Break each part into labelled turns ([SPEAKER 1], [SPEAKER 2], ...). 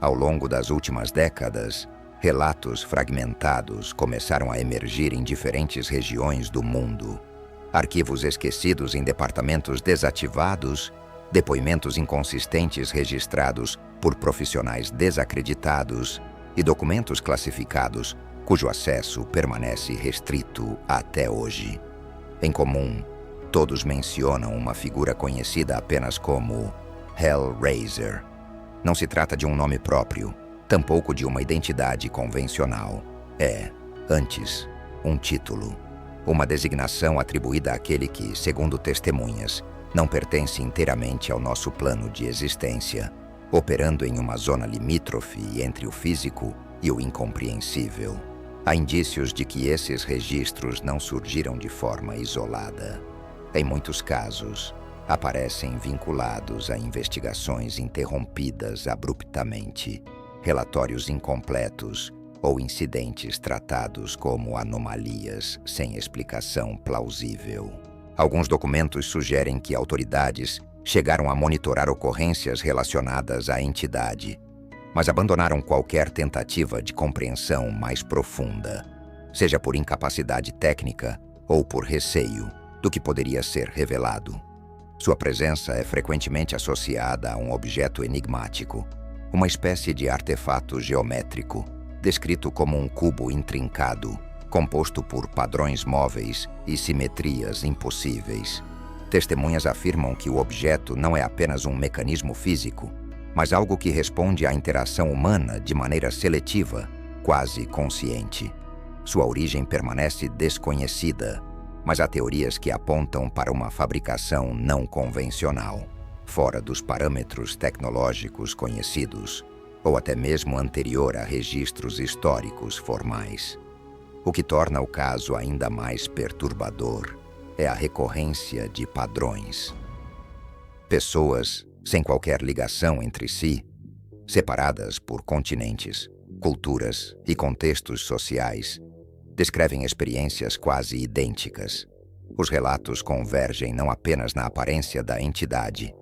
[SPEAKER 1] Ao longo das últimas décadas, relatos fragmentados começaram a emergir em diferentes regiões do mundo. Arquivos esquecidos em departamentos desativados, depoimentos inconsistentes registrados por profissionais desacreditados e documentos classificados cujo acesso permanece restrito até hoje. Em comum, todos mencionam uma figura conhecida apenas como Hellraiser. Não se trata de um nome próprio, tampouco de uma identidade convencional. É, antes, um título, uma designação atribuída àquele que, segundo testemunhas, não pertence inteiramente ao nosso plano de existência, operando em uma zona limítrofe entre o físico e o incompreensível. Há indícios de que esses registros não surgiram de forma isolada. Em muitos casos, aparecem vinculados a investigações interrompidas abruptamente, relatórios incompletos ou incidentes tratados como anomalias sem explicação plausível. Alguns documentos sugerem que autoridades chegaram a monitorar ocorrências relacionadas à entidade, mas abandonaram qualquer tentativa de compreensão mais profunda, seja por incapacidade técnica ou por receio do que poderia ser revelado. Sua presença é frequentemente associada a um objeto enigmático, uma espécie de artefato geométrico, descrito como um cubo intrincado, composto por padrões móveis e simetrias impossíveis. Testemunhas afirmam que o objeto não é apenas um mecanismo físico, mas algo que responde à interação humana de maneira seletiva, quase consciente. Sua origem permanece desconhecida, mas há teorias que apontam para uma fabricação não convencional, fora dos parâmetros tecnológicos conhecidos, ou até mesmo anterior a registros históricos formais. O que torna o caso ainda mais perturbador é a recorrência de padrões. Pessoas sem qualquer ligação entre si, separadas por continentes, culturas e contextos sociais, descrevem experiências quase idênticas. Os relatos convergem não apenas na aparência da entidade,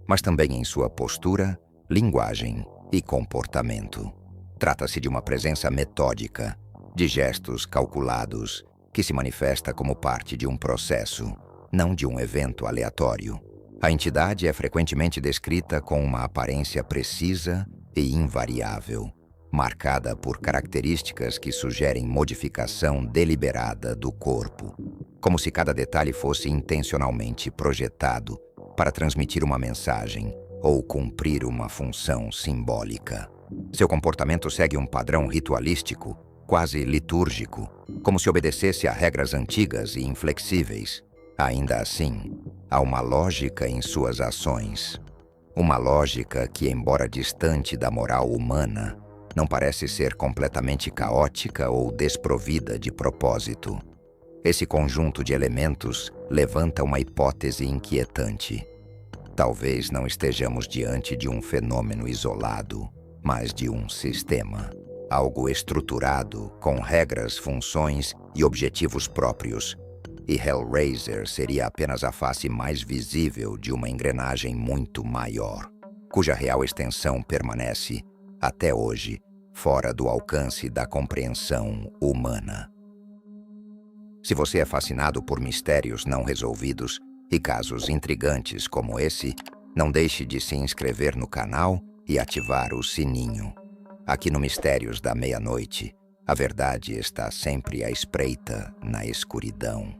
[SPEAKER 1] mas também em sua postura, linguagem e comportamento. Trata-se de uma presença metódica, de gestos calculados, que se manifesta como parte de um processo, não de um evento aleatório. A entidade é frequentemente descrita com uma aparência precisa e invariável, marcada por características que sugerem modificação deliberada do corpo, como se cada detalhe fosse intencionalmente projetado para transmitir uma mensagem ou cumprir uma função simbólica. Seu comportamento segue um padrão ritualístico, quase litúrgico, como se obedecesse a regras antigas e inflexíveis. Ainda assim, há uma lógica em suas ações. Uma lógica que, embora distante da moral humana, não parece ser completamente caótica ou desprovida de propósito. Esse conjunto de elementos levanta uma hipótese inquietante. Talvez não estejamos diante de um fenômeno isolado, mas de um sistema. Algo estruturado, com regras, funções e objetivos próprios. E Hellraiser seria apenas a face mais visível de uma engrenagem muito maior, cuja real extensão permanece, até hoje, fora do alcance da compreensão humana. Se você é fascinado por mistérios não resolvidos e casos intrigantes como esse, não deixe de se inscrever no canal e ativar o sininho. Aqui no Mistérios da Meia-Noite, a verdade está sempre à espreita na escuridão.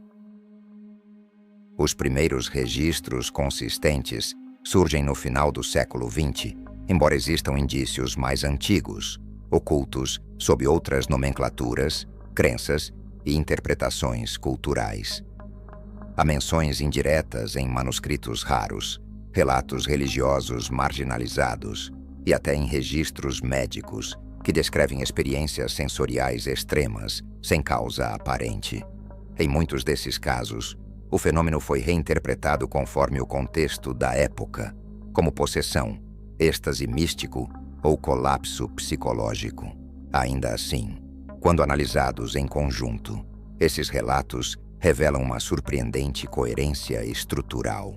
[SPEAKER 1] Os primeiros registros consistentes surgem no final do século XX, embora existam indícios mais antigos, ocultos sob outras nomenclaturas, crenças e interpretações culturais. Há menções indiretas em manuscritos raros, relatos religiosos marginalizados e até em registros médicos que descrevem experiências sensoriais extremas sem causa aparente. Em muitos desses casos, o fenômeno foi reinterpretado conforme o contexto da época, como possessão, êxtase místico ou colapso psicológico. Ainda assim, quando analisados em conjunto, esses relatos revelam uma surpreendente coerência estrutural.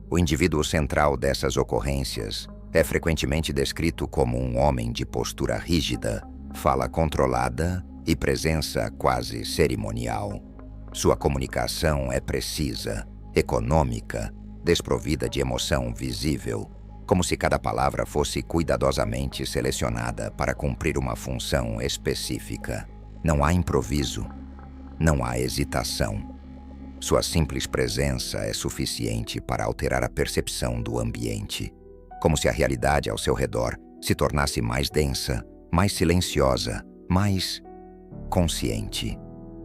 [SPEAKER 1] O indivíduo central dessas ocorrências, É frequentemente descrito como um homem de postura rígida, fala controlada e presença quase cerimonial. Sua comunicação é precisa, econômica, desprovida de emoção visível, como se cada palavra fosse cuidadosamente selecionada para cumprir uma função específica. Não há improviso, não há hesitação. Sua simples presença é suficiente para alterar a percepção do ambiente, como se a realidade ao seu redor se tornasse mais densa, mais silenciosa, mais consciente.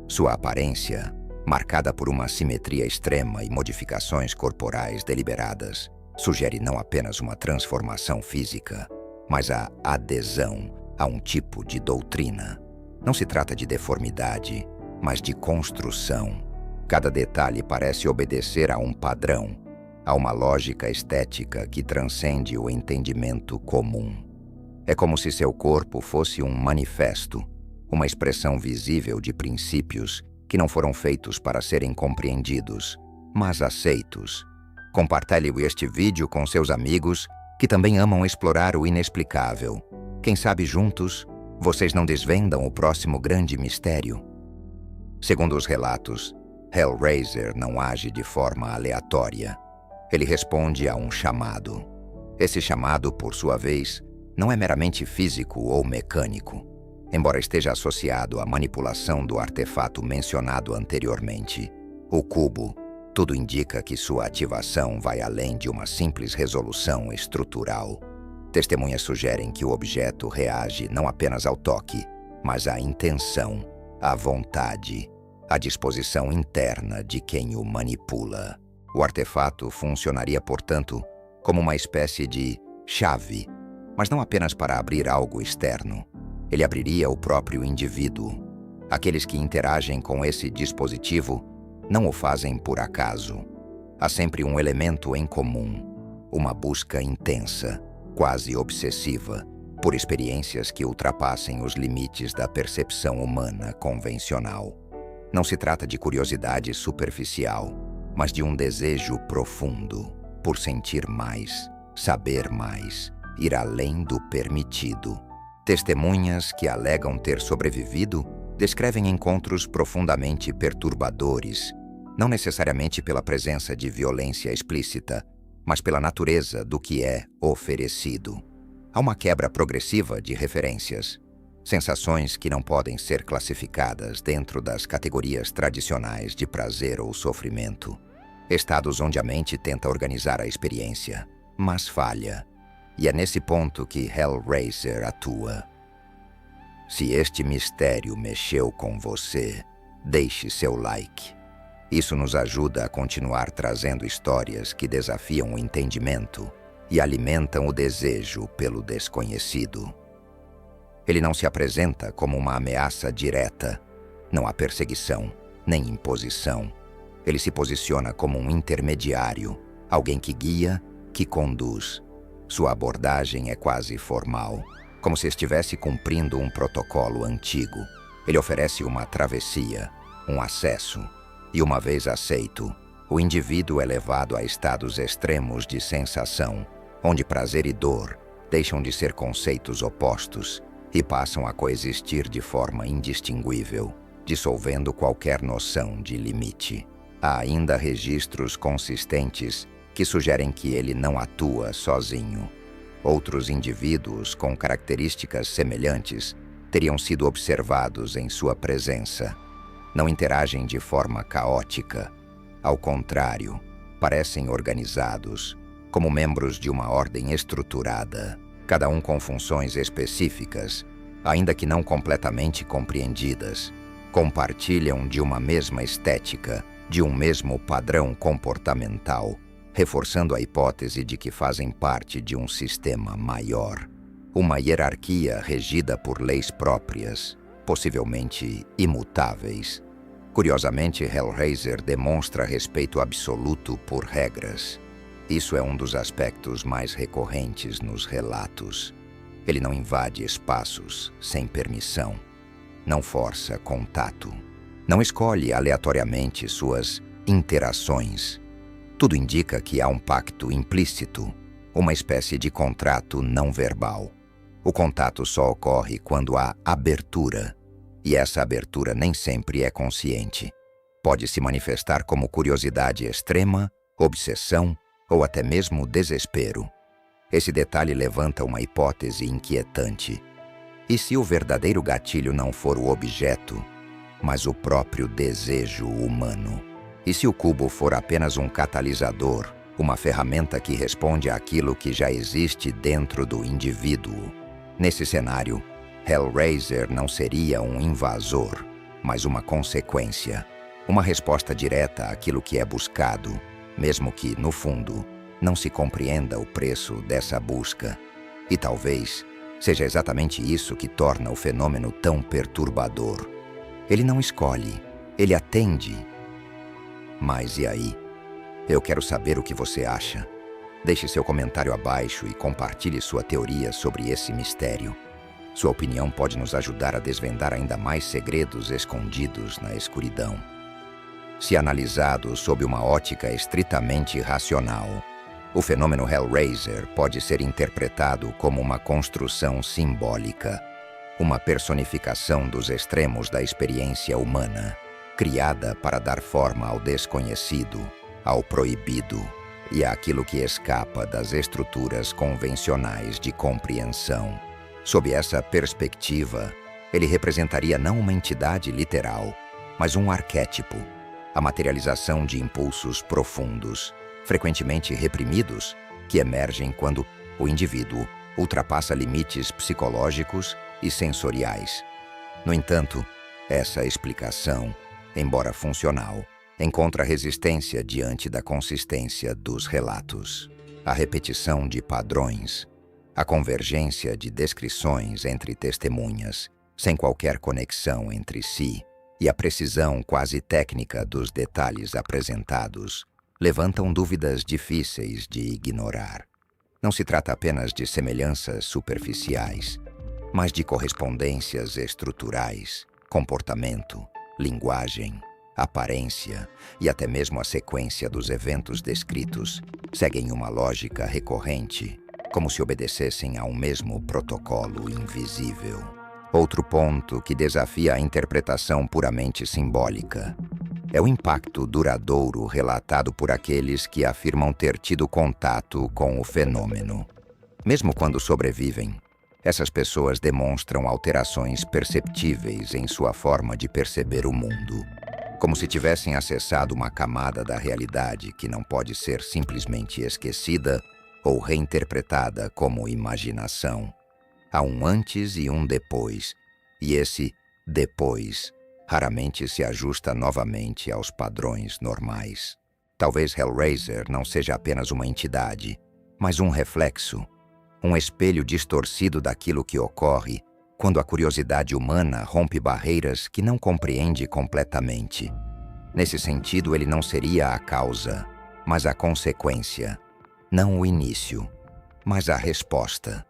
[SPEAKER 1] Sua aparência, marcada por uma simetria extrema e modificações corporais deliberadas, sugere não apenas uma transformação física, mas a adesão a um tipo de doutrina. Não se trata de deformidade, mas de construção. Cada detalhe parece obedecer a um padrão, a uma lógica estética que transcende o entendimento comum. É como se seu corpo fosse um manifesto, uma expressão visível de princípios que não foram feitos para serem compreendidos, mas aceitos. Compartilhe este vídeo com seus amigos que também amam explorar o inexplicável. Quem sabe juntos, vocês não desvendam o próximo grande mistério? Segundo os relatos, Hellraiser não age de forma aleatória. Ele responde a um chamado. Esse chamado, por sua vez, não é meramente físico ou mecânico, embora esteja associado à manipulação do artefato mencionado anteriormente. O cubo, tudo indica que sua ativação vai além de uma simples resolução estrutural. Testemunhas sugerem que o objeto reage não apenas ao toque, mas à intenção, à vontade, à disposição interna de quem o manipula. O artefato funcionaria, portanto, como uma espécie de chave, mas não apenas para abrir algo externo. Ele abriria o próprio indivíduo. Aqueles que interagem com esse dispositivo não o fazem por acaso. Há sempre um elemento em comum, uma busca intensa, quase obsessiva, por experiências que ultrapassem os limites da percepção humana convencional. Não se trata de curiosidade superficial, mas de um desejo profundo por sentir mais, saber mais, ir além do permitido. Testemunhas que alegam ter sobrevivido descrevem encontros profundamente perturbadores, não necessariamente pela presença de violência explícita, mas pela natureza do que é oferecido. Há uma quebra progressiva de referências, sensações que não podem ser classificadas dentro das categorias tradicionais de prazer ou sofrimento, estados onde a mente tenta organizar a experiência, mas falha. E é nesse ponto que Hellraiser atua. Se este mistério mexeu com você, deixe seu like. Isso nos ajuda a continuar trazendo histórias que desafiam o entendimento e alimentam o desejo pelo desconhecido. Ele não se apresenta como uma ameaça direta. Não há perseguição, nem imposição. Ele se posiciona como um intermediário, alguém que guia, que conduz. Sua abordagem é quase formal, como se estivesse cumprindo um protocolo antigo. Ele oferece uma travessia, um acesso, e uma vez aceito, o indivíduo é levado a estados extremos de sensação, onde prazer e dor deixam de ser conceitos opostos e passam a coexistir de forma indistinguível, dissolvendo qualquer noção de limite. Há ainda registros consistentes que sugerem que ele não atua sozinho. Outros indivíduos com características semelhantes teriam sido observados em sua presença. Não interagem de forma caótica. Ao contrário, parecem organizados, como membros de uma ordem estruturada, cada um com funções específicas, ainda que não completamente compreendidas. Compartilham de uma mesma estética, de um mesmo padrão comportamental, reforçando a hipótese de que fazem parte de um sistema maior, uma hierarquia regida por leis próprias, possivelmente imutáveis. Curiosamente, Hellraiser demonstra respeito absoluto por regras. Isso é um dos aspectos mais recorrentes nos relatos. Ele não invade espaços sem permissão, não força contato, não escolhe aleatoriamente suas interações. Tudo indica que há um pacto implícito, uma espécie de contrato não verbal. O contato só ocorre quando há abertura, e essa abertura nem sempre é consciente. Pode se manifestar como curiosidade extrema, obsessão ou até mesmo desespero. Esse detalhe levanta uma hipótese inquietante. E se o verdadeiro gatilho não for o objeto, mas o próprio desejo humano? E se o cubo for apenas um catalisador, uma ferramenta que responde àquilo que já existe dentro do indivíduo? Nesse cenário, Hellraiser não seria um invasor, mas uma consequência, uma resposta direta àquilo que é buscado, mesmo que, no fundo, não se compreenda o preço dessa busca. E talvez seja exatamente isso que torna o fenômeno tão perturbador. Ele não escolhe, ele atende. Mas e aí? Eu quero saber o que você acha. Deixe seu comentário abaixo e compartilhe sua teoria sobre esse mistério. Sua opinião pode nos ajudar a desvendar ainda mais segredos escondidos na escuridão. Se analisado sob uma ótica estritamente racional, o fenômeno Hellraiser pode ser interpretado como uma construção simbólica, uma personificação dos extremos da experiência humana, criada para dar forma ao desconhecido, ao proibido e àquilo que escapa das estruturas convencionais de compreensão. Sob essa perspectiva, ele representaria não uma entidade literal, mas um arquétipo, a materialização de impulsos profundos, frequentemente reprimidos, que emergem quando o indivíduo ultrapassa limites psicológicos e sensoriais. No entanto, essa explicação, embora funcional, encontra resistência diante da consistência dos relatos. A repetição de padrões, a convergência de descrições entre testemunhas, sem qualquer conexão entre si, e a precisão quase técnica dos detalhes apresentados, levantam dúvidas difíceis de ignorar. Não se trata apenas de semelhanças superficiais, mas de correspondências estruturais, comportamento, linguagem, aparência e até mesmo a sequência dos eventos descritos seguem uma lógica recorrente, como se obedecessem a um mesmo protocolo invisível. Outro ponto que desafia a interpretação puramente simbólica é o impacto duradouro relatado por aqueles que afirmam ter tido contato com o fenômeno. Mesmo quando sobrevivem, essas pessoas demonstram alterações perceptíveis em sua forma de perceber o mundo, como se tivessem acessado uma camada da realidade que não pode ser simplesmente esquecida ou reinterpretada como imaginação. Há um antes e um depois, e esse depois raramente se ajusta novamente aos padrões normais. Talvez Hellraiser não seja apenas uma entidade, mas um reflexo, um espelho distorcido daquilo que ocorre quando a curiosidade humana rompe barreiras que não compreende completamente. Nesse sentido, ele não seria a causa, mas a consequência. Não o início, mas a resposta.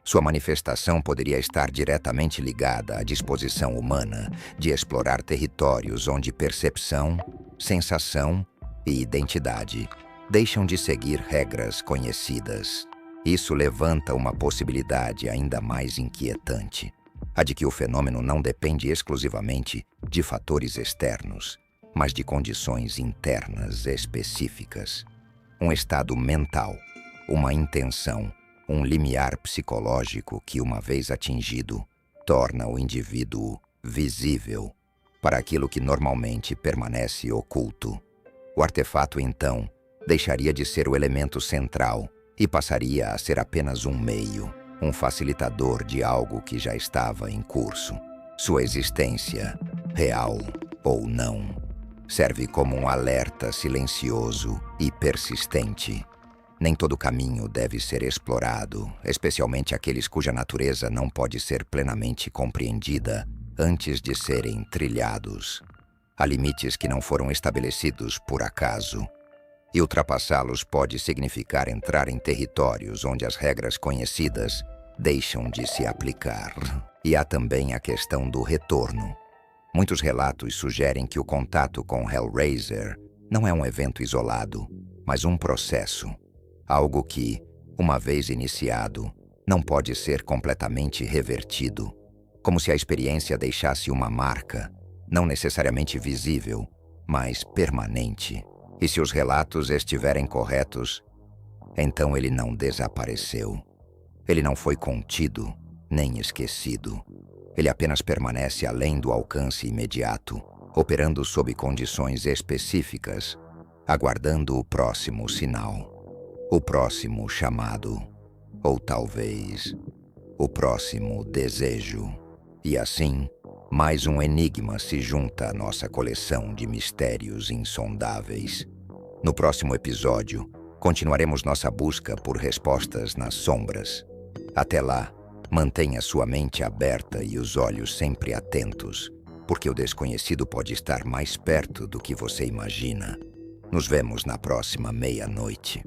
[SPEAKER 1] Sua manifestação poderia estar diretamente ligada à disposição humana de explorar territórios onde percepção, sensação e identidade deixam de seguir regras conhecidas. Isso levanta uma possibilidade ainda mais inquietante, a de que o fenômeno não depende exclusivamente de fatores externos, mas de condições internas específicas. Um estado mental, uma intenção, um limiar psicológico que, uma vez atingido, torna o indivíduo visível para aquilo que normalmente permanece oculto. O artefato, então, deixaria de ser o elemento central e passaria a ser apenas um meio, um facilitador de algo que já estava em curso. Sua existência, real ou não, serve como um alerta silencioso e persistente. Nem todo caminho deve ser explorado, especialmente aqueles cuja natureza não pode ser plenamente compreendida antes de serem trilhados. Há limites que não foram estabelecidos por acaso, e ultrapassá-los pode significar entrar em territórios onde as regras conhecidas deixam de se aplicar. E há também a questão do retorno. Muitos relatos sugerem que o contato com Hellraiser não é um evento isolado, mas um processo. Algo que, uma vez iniciado, não pode ser completamente revertido, como se a experiência deixasse uma marca, não necessariamente visível, mas permanente. E se os relatos estiverem corretos, então ele não desapareceu. Ele não foi contido, nem esquecido. Ele apenas permanece além do alcance imediato, operando sob condições específicas, aguardando o próximo sinal, o próximo chamado, ou talvez o próximo desejo. E assim, mais um enigma se junta à nossa coleção de mistérios insondáveis. No próximo episódio, continuaremos nossa busca por respostas nas sombras. Até lá, mantenha sua mente aberta e os olhos sempre atentos, porque o desconhecido pode estar mais perto do que você imagina. Nos vemos na próxima meia-noite.